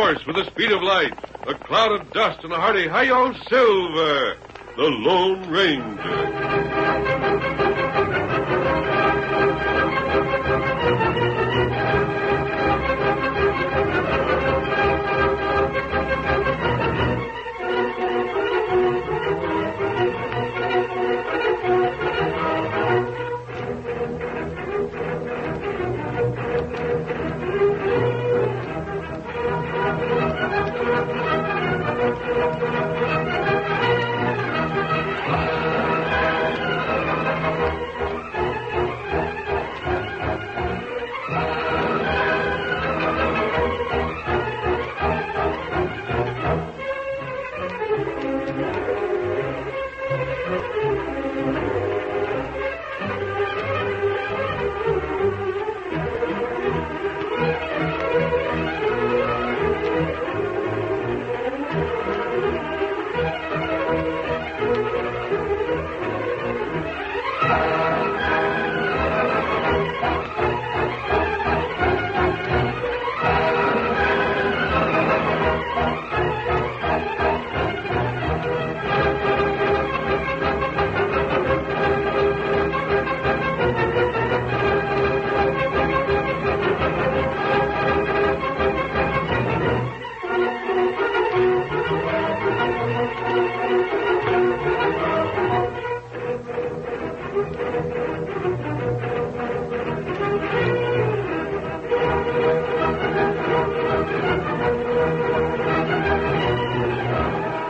horse with the speed of light, a cloud of dust, and a hearty hi-yo Silver, the Lone Ranger.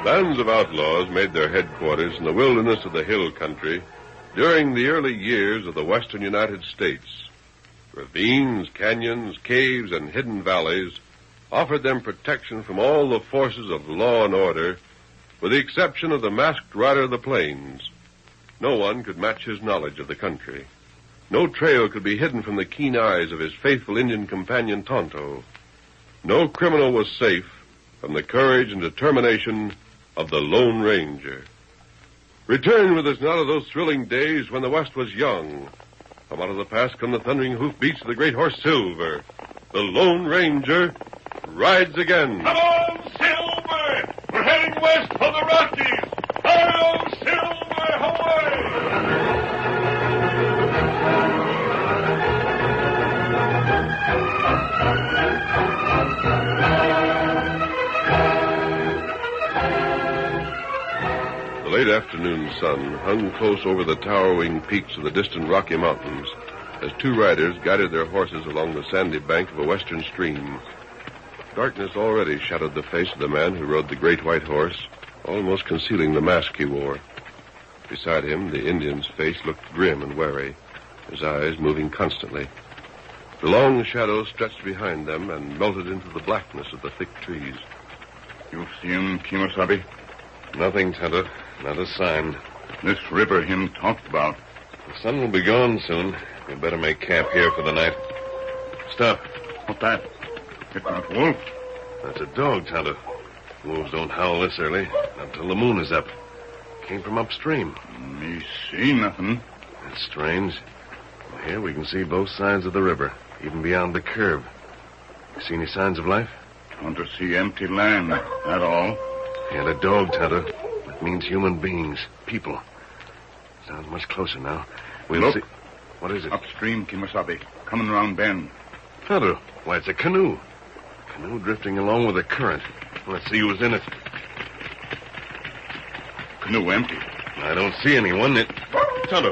Bands of outlaws made their headquarters in the wilderness of the hill country during the early years of the western United States. Ravines, canyons, caves, and hidden valleys offered them protection from all the forces of law and order, with the exception of the masked rider of the plains. No one could match his knowledge of the country. No trail could be hidden from the keen eyes of his faithful Indian companion, Tonto. No criminal was safe from the courage and determination of the Lone Ranger. Return with us now to those thrilling days when the West was young. From out of the past come the thundering hoofbeats of the great horse Silver. The Lone Ranger rides again. Come on, Silver! We're heading west for the Rockies! Hi-yo, Silver, away! The late afternoon sun hung close over the towering peaks of the distant Rocky Mountains as two riders guided their horses along the sandy bank of a western stream. Darkness already shadowed the face of the man who rode the great white horse, almost concealing the mask he wore. Beside him, the Indian's face looked grim and wary, his eyes moving constantly. The long shadows stretched behind them and melted into the blackness of the thick trees. You see him, Kimosabe? Nothing, Tonto. Not a sign. This river him talked about. The sun will be gone soon. We'd better make camp here for the night. Stop. What's that? It's not wolf. That's a dog, Tonto. Wolves don't howl this early, not until the moon is up. Came from upstream. Me see nothing. That's strange. From here we can see both sides of the river, even beyond the curve. You see any signs of life? Want to see empty land, that all. And a dog, Tonto. That means human beings, people. Sounds much closer now. We'll Look. see. What is it? Upstream, Kimosabe. Coming around bend. Tonto, why, it's a canoe. Canoe drifting along with the current. Let's see who's in it. Canoe empty. I don't see anyone. Tonto,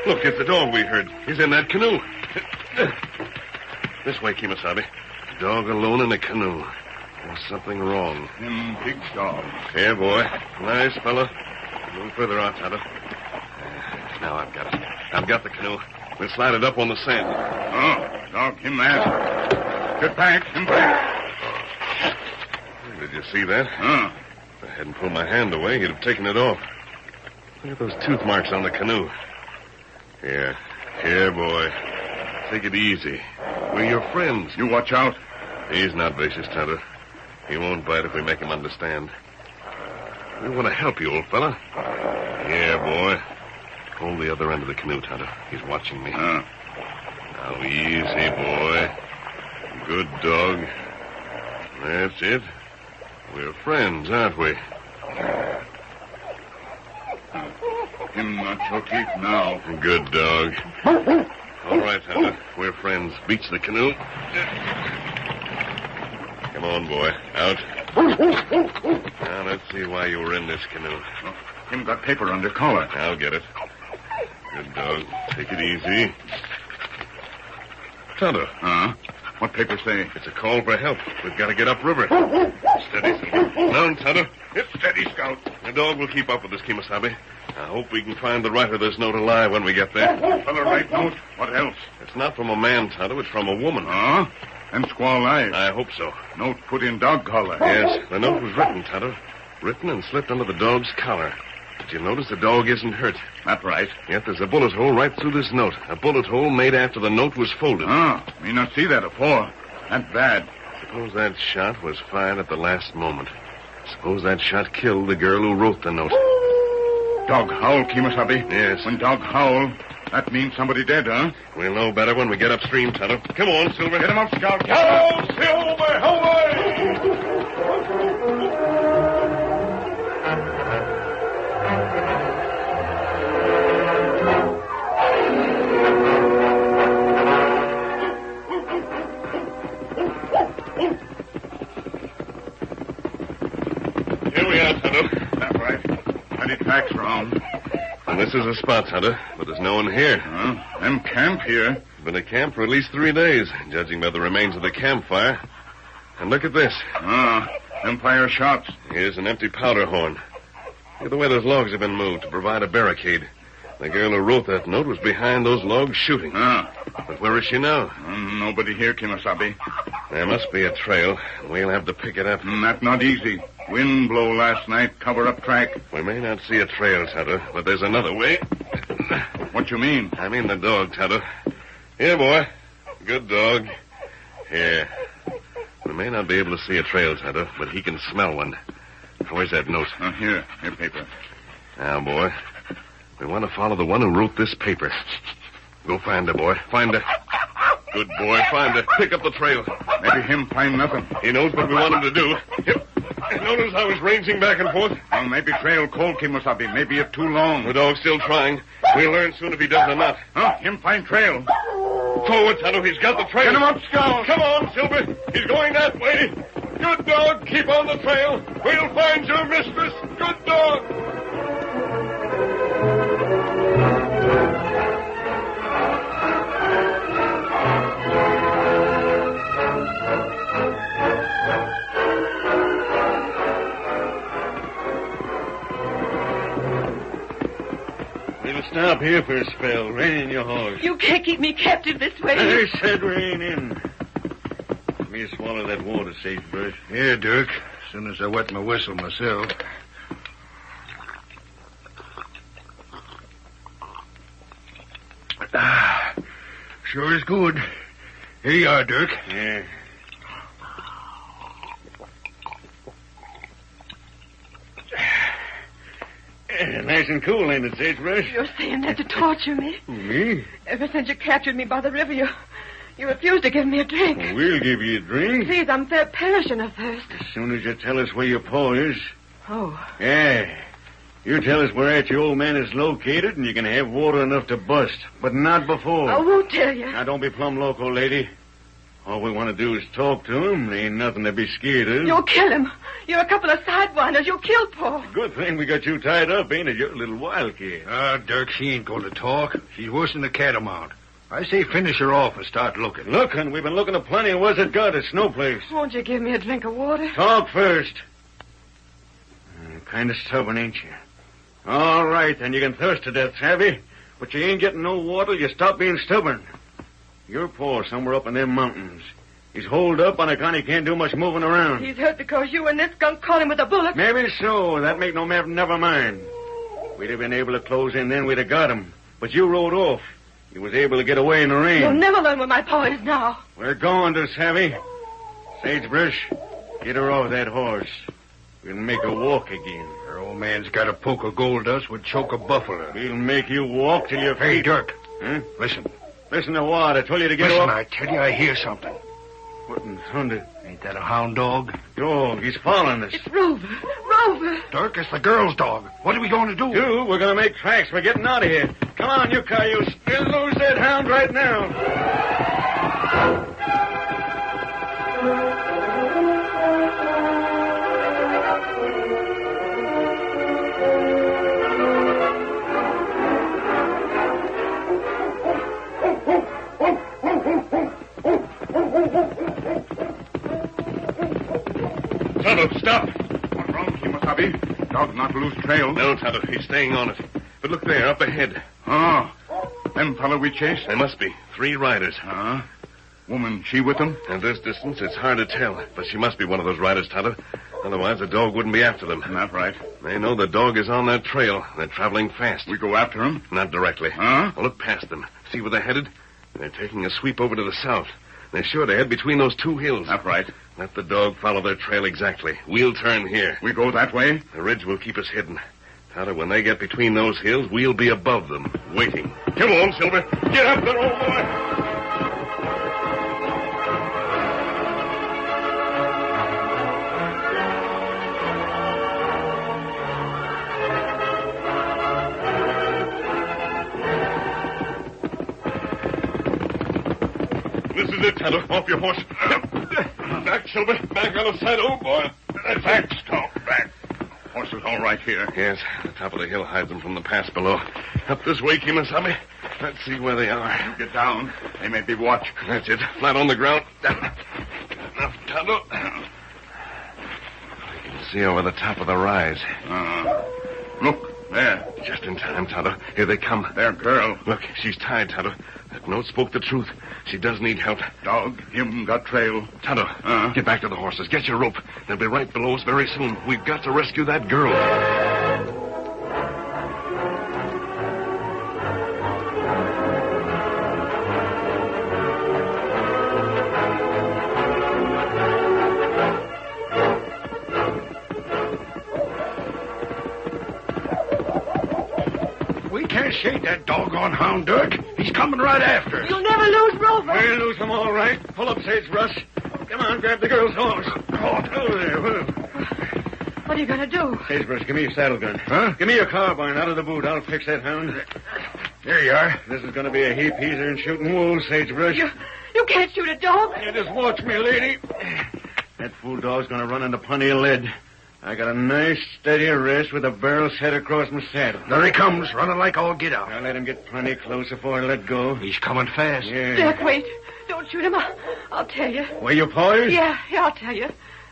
look, it's the dog we heard. He's in that canoe. This way, Kimosabe. Dog alone in a canoe. There's something wrong. Him big dog. Here, boy. Nice fella. A little further out, Tonto. Now I've got it. I've got the canoe. We'll slide it up on the sand. Oh, dog him that. Get back, him back. Did you see that? If I hadn't pulled my hand away, he'd have taken it off. Look at those tooth marks on the canoe. Here, boy. Take it easy. We're your friends. You watch out. He's not vicious, Tonto. He won't bite if we make him understand. We want to help you, old fella. Here, boy. Hold the other end of the canoe, Tonto. He's watching me. Now, easy, boy. Good dog. That's it. We're friends, aren't we? Him not your teeth now. Good dog. All right, Tonto. We're friends. Beach the canoe. Come on, boy. Out. Now, let's see why you were in this canoe. Him got paper under collar. I'll get it. Good dog. Take it easy. Tonto. What paper say? It's a call for help. We've got to get upriver. Steady, Silver. Down, Tonto. Hip steady, Scout. The dog will keep up with us, Kemosabe. I hope we can find the writer of this note alive when we get there. Fella write note? What else? It's not from a man, Tonto. It's from a woman. Them squaw alive. I hope so. Note put in dog collar. Yes, the note was written, Tonto. Written and slipped under the dog's collar. But you notice the dog isn't hurt. That's right. Yet there's a bullet hole right through this note. A bullet hole made after the note was folded. Me not see that afore. That's bad. Suppose that shot was fired at the last moment. Suppose that shot killed the girl who wrote the note. Dog howl, Kemosabe. Yes. When dog howl, that means somebody dead, huh? We'll know better when we get upstream, Tonto. Come on, Silver. Get him up, Scout. Hello, Silver! Away! Here we are, Tonto. That's right. Plenty tracks wrong. And this is a spot, Tonto, but there's no one here. Them camp here. Been a camp for at least 3 days, judging by the remains of the campfire. And look at this. Them fire shots. Here's an empty powder horn. Look at the way those logs have been moved to provide a barricade. The girl who wrote that note was behind those logs shooting. But where is she now? Nobody here, Kemosabe. There must be a trail. We'll have to pick it up. That's not easy. Wind blow last night, cover up track. We may not see a trail, Tonto, but there's another way. What you mean? I mean the dog, Tonto. Here, boy. Good dog. Here. We may not be able to see a trail, Tonto, but he can smell one. Where's that note? Here paper. Now, boy, we want to follow the one who wrote this paper. Go find her, boy. Find her. Good boy. Find her. Pick up the trail. Maybe him find nothing. He knows what we want him to do. Yep. Notice how he's ranging back and forth? Well, maybe trail cold, Kemosabe. Maybe it too long. The dog's still trying. We'll learn soon if he does or not. Him find trail. Forward, Tonto. He's got the trail. Get him up, Scout. Come on, Silver. He's going that way. Good dog. Keep on the trail. We'll find your mistress. Good dog. Stop here for a spell. Rein in your horse. You can't keep me captive this way. I said rein in. Let me swallow that water, Sagebrush. Here, Dirk. As soon as I wet my whistle myself. Sure is good. Here you are, Dirk. Yeah. Nice and cool, ain't it, Sagebrush? You're saying that to torture me. Me? Ever since you captured me by the river, you refused to give me a drink. Well, we'll give you a drink. Please, I'm fair perishing of thirst. As soon as you tell us where your paw is. Oh. Yeah. You tell us where at your old man is located, and you can have water enough to bust. But not before. I won't tell you. Now, don't be plumb loco, lady. All we want to do is talk to him. There ain't nothing to be scared of. You'll kill him. You're a couple of sidewinders. You'll kill Paul. Good thing we got you tied up, ain't it? You're a little wildcat. Dirk, she ain't going to talk. She's worse than a catamount. I say finish her off and start looking. Looking? We've been looking at plenty of what's it got. It's no place. Won't you give me a drink of water? Talk first. Kind of stubborn, ain't you? All right, then you can thirst to death, savvy? But you ain't getting no water. You stop being stubborn. Your paw somewhere up in them mountains. He's holed up on account he can't do much moving around. He's hurt because you and this skunk caught him with a bullet. Maybe so. That make no matter. Never mind. We'd have been able to close in then. We'd have got him. But you rode off. You was able to get away in the rain. You'll never learn where my paw is now. We're going to, savvy. Sagebrush, get her off that horse. We'll make her walk again. Her old man's got a poke of gold dust would choke a buffalo. We'll make you walk till your feet... Hey, Dirk. Huh? Listen. Listen to what? I told you to get Listen, off... I tell you, I hear something. What in thunder? Ain't that a hound dog? Dog, he's following us. It's Rover. Rover. Dirk, it's the girl's dog. What are we going to do? We're going to make tracks. We're getting out of here. Come on, you cayuse. We'll lose that hound right now. Tonto, stop. What's wrong, Kimasabi? Dog not lose trail. No, Tonto, he's staying on it. But look there, up ahead. Oh, them fellow we chased? There must be 3 riders. Woman, she with them? At this distance, it's hard to tell, but she must be one of those riders, Tonto. Otherwise, the dog wouldn't be after them. Not right. They know the dog is on that trail. They're traveling fast. We go after him? Not directly. Huh? I'll look past them. See where they're headed? They're taking a sweep over to the south. They're sure to head between those 2 hills. Not right. Let the dog follow their trail exactly. We'll turn here. We go that way? The ridge will keep us hidden. Tonto, when they get between those hills, we'll be above them, waiting. Come on, Silver. Get up there, old boy. This is it, Tonto. Off your horse. Back, Silver. Back on the side, old boy. Back, stop. Back. Horse is all right here. Yes, the top of the hill hides them from the pass below. Up this way, Kimasabi. Let's see where they are. Get down. They may be watched. That's it. Flat on the ground. Enough, Tonto. I can see over the top of the rise. Look, there. Just in time, Tonto. Here they come. Their girl. Look, she's tied, Tonto. That note spoke the truth. She does need help. Dog, him got trail. Tonto, get back to the horses. Get your rope. They'll be right below us very soon. We've got to rescue that girl. We can't shake that doggone hound, Dirk. He's coming right after us. You'll never lose Rover. We'll lose them all right. Pull up, Sagebrush. Come on, grab the girl's horse. Oh, there. What are you going to do? Sagebrush, give me your saddle gun. Huh? Give me your carbine out of the boot. I'll fix that hound. There you are. This is going to be a heap easier than shooting wolves, Sagebrush. You can't shoot a dog. You just watch me, lady. That fool dog's going to run into plenty of lead. I got a nice, steady rest with a barrel set across my saddle. There he comes, running like all get out. I'll let him get plenty close before I let go. He's coming fast. Yeah. Dirk, wait. Don't shoot him. I'll tell you. Were you poised? Yeah, I'll tell you.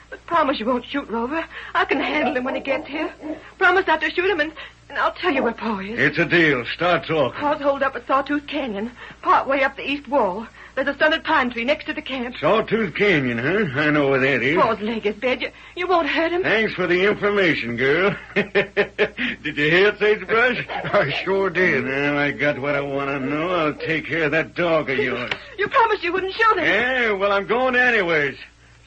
But promise you won't shoot Rover. I can handle him when he gets here. Promise not to shoot him, and I'll tell you where Pa is. It's a deal. Start talking. Pa's holed up at Sawtooth Canyon, part way up the east wall. There's a stunted pine tree next to the camp. Sawtooth Canyon, huh? I know where that is. Pa's leg is dead. You won't hurt him. Thanks for the information, girl. Did you hear it, Sagebrush? I sure did. Now I got what I want to know. I'll take care of that dog of yours. You promised you wouldn't shoot him. Yeah, well, I'm going anyways.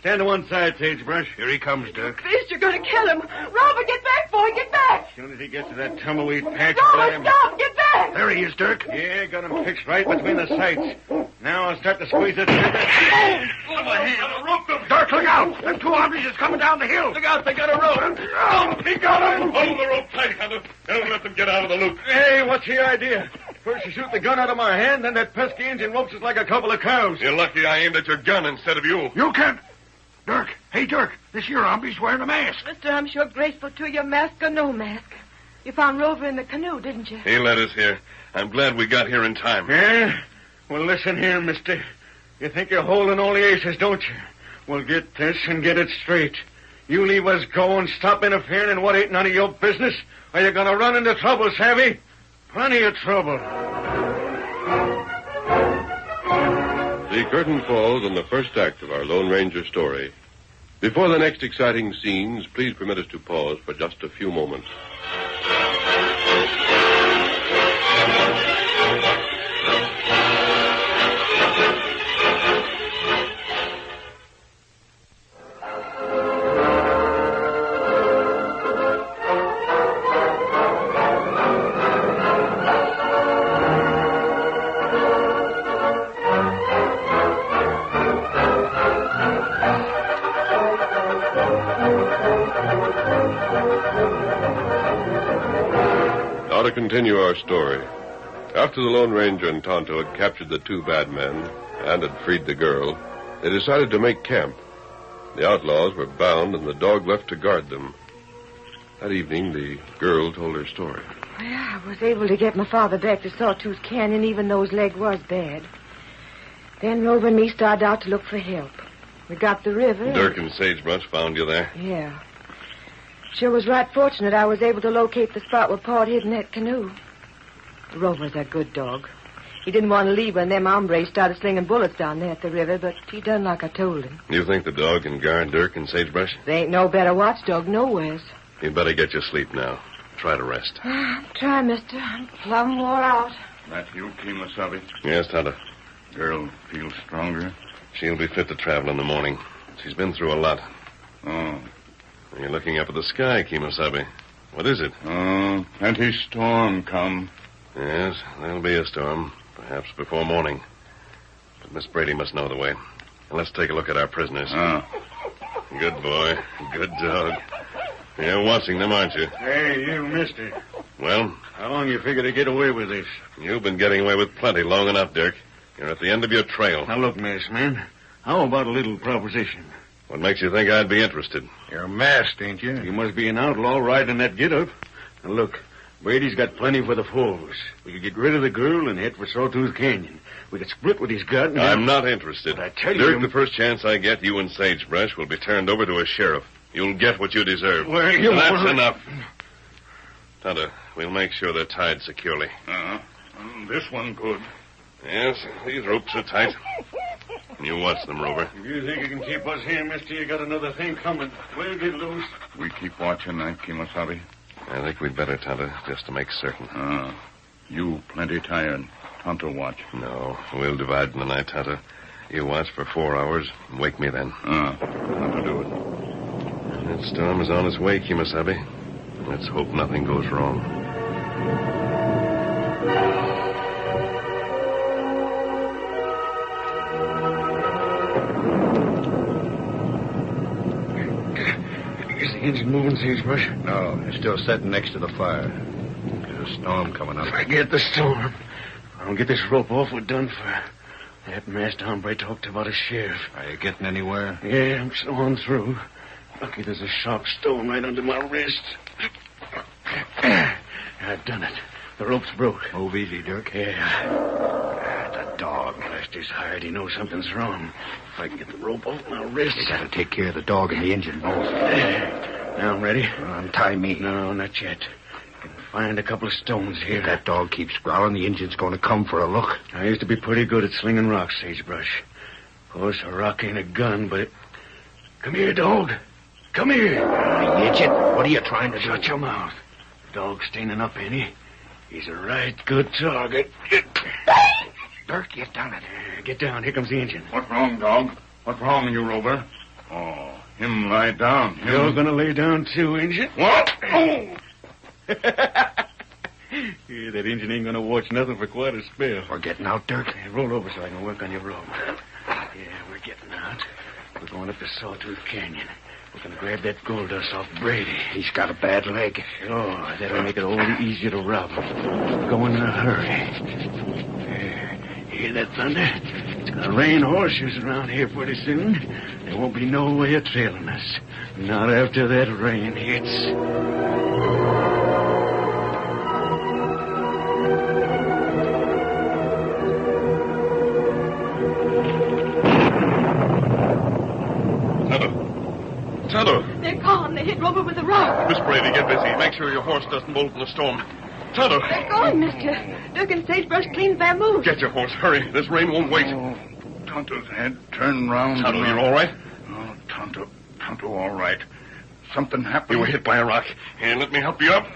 Stand to one side, Sagebrush. Here he comes, Dirk. Beast, you're going to kill him. Rover, get back, boy, get back. As soon as he gets to that tumbleweed patch, Rover, let him... stop, get back. There he is, Dirk. Yeah, got him fixed right between the sights. Now I'll start to squeeze it. Dirk, look out! Them 2 hombres is coming down the hill. Look out, they got a rope. Oh, he got him! Hold the rope tight, Tonto. Don't let them get out of the loop. Hey, what's the idea? First you shoot the gun out of my hand, then that pesky engine ropes us like a couple of cows. You're lucky I aimed at your gun instead of you. You can't... Dirk, hey, Dirk, this here hombre's wearing a mask. Mister, I'm sure grateful to you, mask or no mask. You found Rover in the canoe, didn't you? He led us here. I'm glad we got here in time. Yeah? Well, listen here, mister. You think you're holding all the aces, don't you? Well, get this and get it straight. You leave us go and stop interfering in what ain't none of your business, or you're going to run into trouble, savvy? Plenty of trouble. The curtain falls on the first act of our Lone Ranger story. Before the next exciting scenes, please permit us to pause for just a few moments. continue our story. After the Lone Ranger and Tonto had captured the two bad men and had freed the girl, they decided to make camp. The outlaws were bound and the dog left to guard them. That evening, the girl told her story. Well, I was able to get my father back to Sawtooth Canyon, even though his leg was bad. Then Rover and me started out to look for help. We got the river. Dirk and Sagebrush found you there? Yeah. Sure was right fortunate I was able to locate the spot where Pa had hidden that canoe. Rover's a good dog. He didn't want to leave when them hombres started slinging bullets down there at the river, but he done like I told him. You think the dog can guard Dirk and Sagebrush? They ain't no better watchdog nowheres. You'd better get your sleep now. Try to rest. Try, mister. I'm plumb wore out. That you, Kemosabe? Yes, Tonto. Girl feels stronger? She'll be fit to travel in the morning. She's been through a lot. Oh. You're looking up at the sky, Kemosabe. What is it? Oh, plenty storm come. Yes, there'll be a storm. Perhaps before morning. But Miss Brady must know the way. And let's take a look at our prisoners. Oh. Good boy. Good dog. You're watching them, aren't you? Hey, you, mister. Well? How long you figure to get away with this? You've been getting away with plenty long enough, Dirk. You're at the end of your trail. Now, look, miss, man. How about a little proposition? What makes you think I'd be interested? You're masked, ain't you? You must be an outlaw riding that get-up. Now, look, Brady's got plenty for the force. We could get rid of the girl and head for Sawtooth Canyon. We could split what he's got and... I'm not interested. But I tell you... Dirk, the first chance I get, you and Sagebrush will be turned over to a sheriff. You'll get what you deserve. Well, you... That's enough. Tonto, we'll make sure they're tied securely. This one good. Yes, these ropes are tight. You watch them, Rover. If you think you can keep us here, mister, you got another thing coming. We'll get loose. We keep watching that, Kemosabe. I think we'd better, Tonto, just to make certain. You plenty tired. Tonto watch. No, we'll divide in the night, Tonto. You watch for 4 hours and wake me then. Tonto do it. That storm is on its way, Kemosabe. Let's hope nothing goes wrong. Is the engine moving, Sagebrush? No, it's still sitting next to the fire. There's a storm coming up. Forget the storm. If I don't get this rope off, we're done for. That masked hombre talked about a sheriff. Are you getting anywhere? Yeah, I'm sawing through. Lucky there's a sharp stone right under my wrist. I've done it. The rope's broke. Move easy, Dirk. Yeah. The dog. Blast his hide. He knows something's wrong. If I can get the rope off my wrist... You gotta take care of the dog and the engine both. Now I'm ready. Untie me. No, not yet. I can find a couple of stones here. If that dog keeps growling, the engine's gonna come for a look. I used to be pretty good at slinging rocks, Sagebrush. Of course, a rock ain't a gun, but it... Come here, dog. Come here. You idiot. What are you trying to do? Shut your mouth. The dog's staining up, ain't he? He's a right good target. Dirk, you done it. Get down. Here comes the engine. What's wrong, dog? What's wrong, you Rover? Oh, him lie down. You're gonna lay down too, ain't you? What? Oh! Yeah, that engine ain't gonna watch nothing for quite a spell. We're getting out, Dirk. Hey, roll over so I can work on your rope. Yeah, we're getting out. We're going up to Sawtooth Canyon. We're going to grab that gold dust off Brady. He's got a bad leg. Oh, that'll make it all the easier to rob him. Going in a hurry. There. Hear that thunder? It's going to rain horseshoes around here pretty soon. There won't be no way of trailing us. Not after that rain hits. Tonto! They're gone. They hit Rover with a rock. Miss Brady, get busy. Make sure your horse doesn't bolt in the storm. Tonto! They're gone, mister. Dirk and Sagebrush clean vamoose. Get your horse. Hurry. This rain won't wait. Oh, Tonto's head turned round. Tonto, you're all right? Oh, Tonto, all right. Something happened. You were hit by a rock. Here, let me help you up.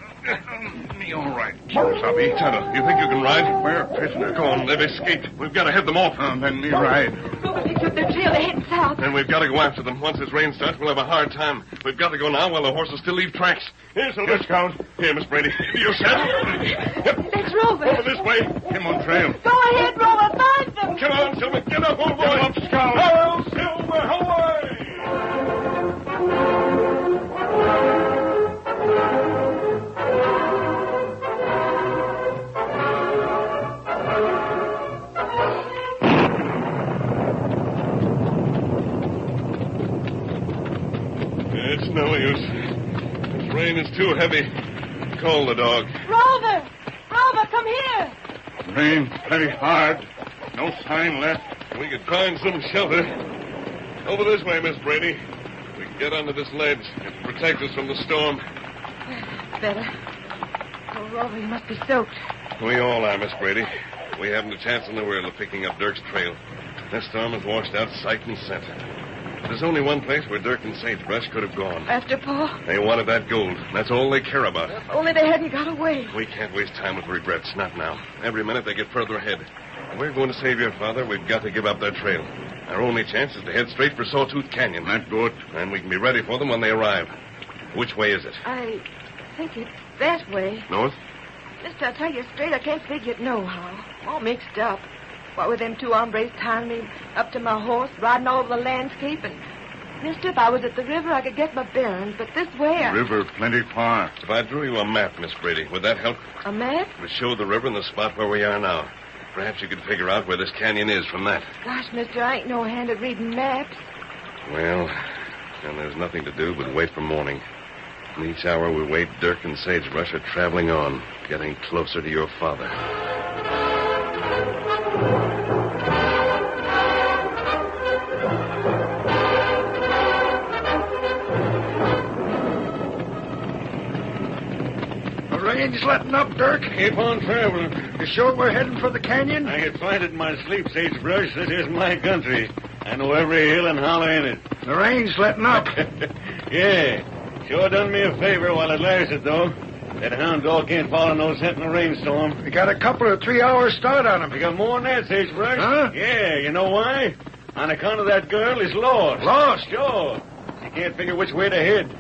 Me all right, Kemosabe. Tonto, you think you can ride? We're a prisoner. Go on, they've escaped. We've got to head them off. Then me ride. Rover, they took their trail. They're heading south. And we've got to go after them. Once this rain starts, we'll have a hard time. We've got to go now while the horses still leave tracks. Here, Silver. Yes, Count. Here, Miss Brady. You saddle. Yep. That's Rover. Over this way. Him on trail. Go ahead, Rover. Find them. Come on, Silver. Get up, old boy. Get up, Scout. Harold Silver, away! It's no use. This rain is too heavy. Call the dog. Rover! Rover, come here! Rain pretty hard. No sign left. We could find some shelter. Over this way, Miss Brady. We can get under this ledge. It'll protect us from the storm. Better. Oh, Rover, you must be soaked. We all are, Miss Brady. We haven't a chance in the world of picking up Dirk's trail. This storm has washed out sight and scent. There's only one place where Dirk and Sagebrush could have gone. After Paul? They wanted that gold. That's all they care about. If only they hadn't got away. We can't waste time with regrets. Not now. Every minute they get further ahead. If we're going to save your father, we've got to give up that trail. Our only chance is to head straight for Sawtooth Canyon. That's good. And we can be ready for them when they arrive. Which way is it? I think it's that way. North? Mister, I'll tell you straight, I can't figure it nohow. All mixed up. What with them two hombres tying me up to my horse, riding all over the landscape, and... Mister, if I was at the river, I could get my bearings, but this way... River plenty far. If I drew you a map, Miss Brady, would that help? A map? It would show the river and the spot where we are now. Perhaps you could figure out where this canyon is from that. Gosh, mister, I ain't no hand at reading maps. Well, then there's nothing to do but wait for morning. And each hour we wait, Dirk and Sagebrush are traveling on, getting closer to your father. The rain's letting up, Dirk. Keep on traveling. You sure we're heading for the canyon? I could find it in my sleep, Sagebrush. This is my country. I know every hill and hollow in it. The rain's letting up. Yeah. Sure done me a favor while it lasted, though. That hound dog can't follow no scent in a rainstorm. We got a couple of 3 hours start on him. We got more than that, Sagebrush. Huh? Yeah, you know why? On account of that girl is lost. Lost? Sure. She can't figure which way to head.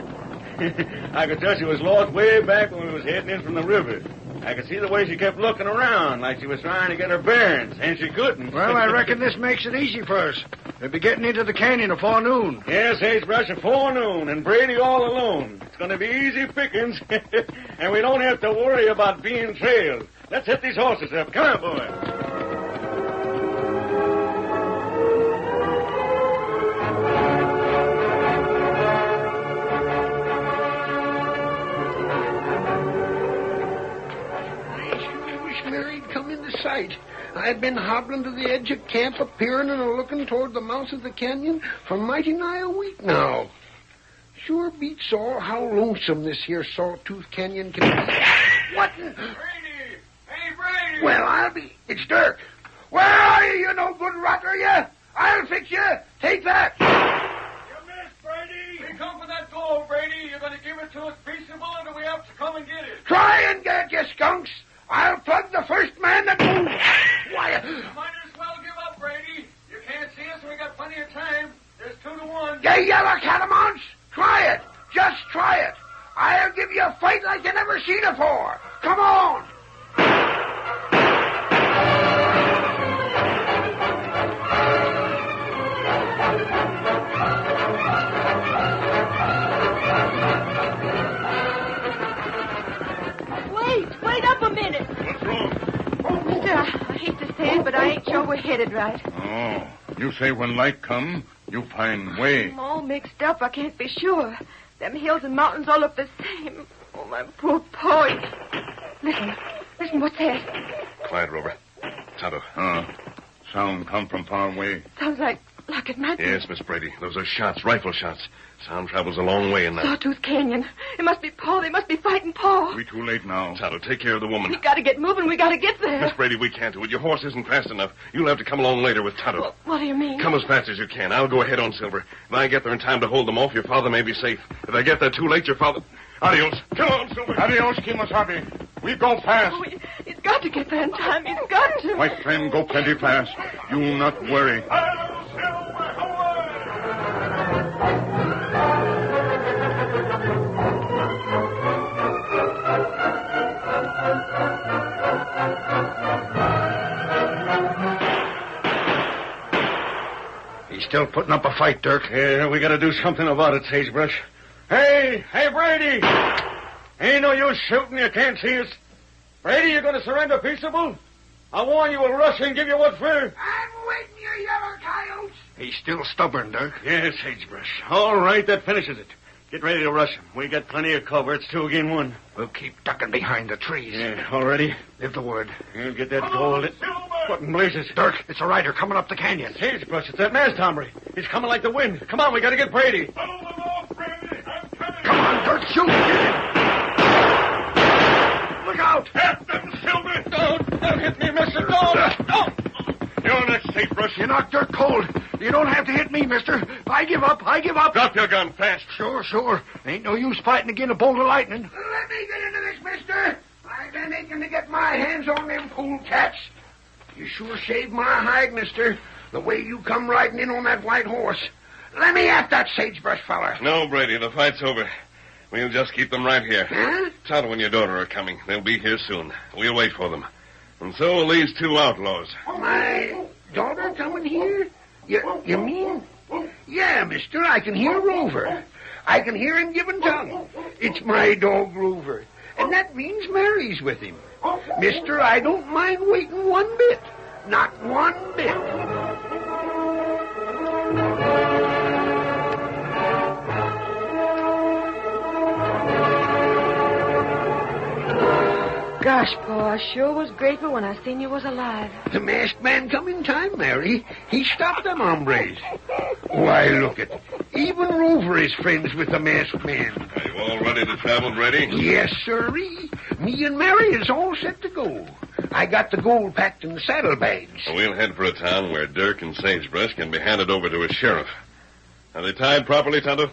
I could tell she was lost way back when we was heading in from the river. I could see the way she kept looking around, like she was trying to get her bearings, and she couldn't. Well, I reckon this makes it easy for us. We'll be getting into the canyon afore noon. Yes, Sagebrush, at forenoon, and Brady all alone. It's going to be easy pickings, and we don't have to worry about being trailed. Let's hit these horses up. Come on, boy. Sight. I've been hobbling to the edge of camp, a-peering and a-looking toward the mouth of the canyon for mighty nigh a week now. Sure beats all how lonesome this here Sawtooth Canyon can be. What? Brady! Hey, Brady! Well, I'll be... It's Dirk. Where are you, you no good rotter, you? I'll fix you. Take that. You missed, Brady! We come for that gold, Brady. You're going to give it to us peaceable, or do we have to come and get it? Try and get it, you skunks. I'll plug the first man that moves. Why... You might as well give up, Brady. You can't see us, and we got plenty of time. There's 2-1. You yellow catamounts. Try it. Just try it. I'll give you a fight like you never seen before. Come on. Wait up a minute. What's wrong? Mister, I hate to say it, but I ain't sure we're headed right. Oh, you say when light come, you find way. I'm all mixed up. I can't be sure. Them hills and mountains all look the same. Oh, my poor boy. Listen, what's that? Quiet, Rover. Tonto. Sound come from far away. Sounds like it might be. Yes, Miss Brady. Those are shots, rifle shots. Sound travels a long way in that. Sawtooth Canyon. It must be Paul. They must be fighting Paul. We too late now. Tonto, take care of the woman. We gotta get moving. We gotta get there. Miss Brady, we can't do it. Your horse isn't fast enough. You'll have to come along later with Tonto. Well, what do you mean? Come as fast as you can. I'll go ahead on Silver. If I get there in time to hold them off, your father may be safe. If I get there too late, your father... Adios. Come on, Silver. Adios, Kimasabi. We go fast. Oh, he's got to get there in time. He's got to. My friend, go plenty fast. You not worry. He's still putting up a fight, Dirk. Yeah, we got to do something about it, Sagebrush. Hey, Brady! Ain't no use shooting. You can't see us. Brady, you going to surrender peaceable? I warn you, we'll rush and give you what for. I'm waiting, you yellow coyotes. He's still stubborn, Dirk. Yes, Sagebrush. All right, that finishes it. Get ready to rush him. We got plenty of cover. It's 2 against 1. We'll keep ducking behind the trees. Yeah, all ready? Give the word. You'll get that gold. What in blazes? Dirk, it's a rider coming up the canyon. Sagebrush, it's that masked hombre. He's coming like the wind. Come on, we gotta get Brady. Come on, Dirk, shoot! Look out! Captain Silver! Don't hit me, mister. No! You're next, Sagebrush. You knocked Dirk cold. You don't have to hit me, mister. I give up. Drop your gun fast. Sure. Ain't no use fighting again a bolt of lightning. Let me get into this, mister. I've been aching to get my hands on them fool cats. You sure saved my hide, mister, the way you come riding in on that white horse. Let me at that sagebrush feller. No, Brady, the fight's over. We'll just keep them right here. Huh? Tonto and your daughter are coming. They'll be here soon. We'll wait for them. And so will these 2 outlaws. My daughter coming here? You mean? Yeah, mister, I can hear Rover. I can hear him giving tongue. It's my dog, Rover. And that means Mary's with him. Mister, I don't mind waiting 1 bit. Not 1 bit. Gosh, Pa, I sure was grateful when I seen you was alive. The masked man come in time, Mary. He stopped them hombres. Why, look it. Even Rover is friends with the masked man. Are you all ready to travel, Brady? Yes, sirree. Me and Mary is all set to go. I got the gold packed in the saddlebags. We'll head for a town where Dirk and Sagebrush can be handed over to a sheriff. Are they tied properly, Tonto?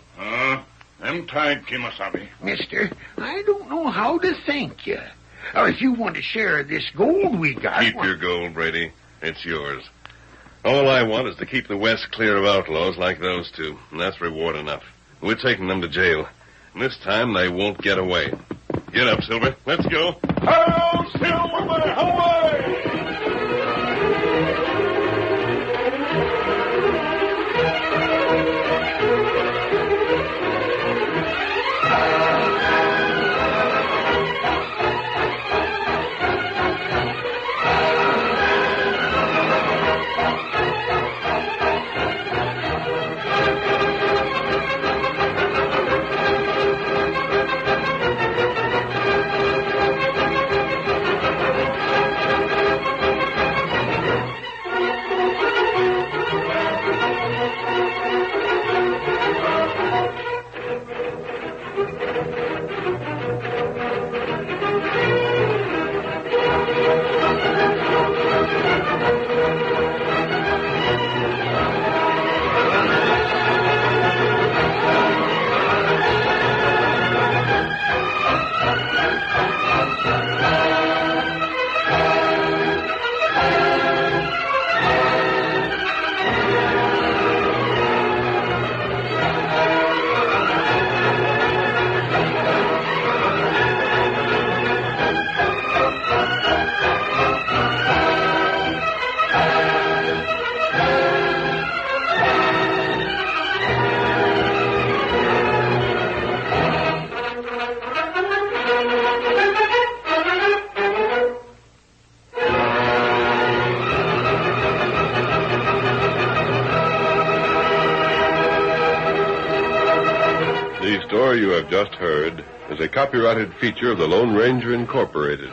Them tied, Kimasabi. Mister, I don't know how to thank you. If you want to share this gold we got... Keep your gold, Brady. It's yours. All I want is to keep the West clear of outlaws like those 2, and that's reward enough. We're taking them to jail. And this time they won't get away. Get up, Silver. Let's go. Hello, Silver! Away! The story you have just heard is a copyrighted feature of the Lone Ranger Incorporated.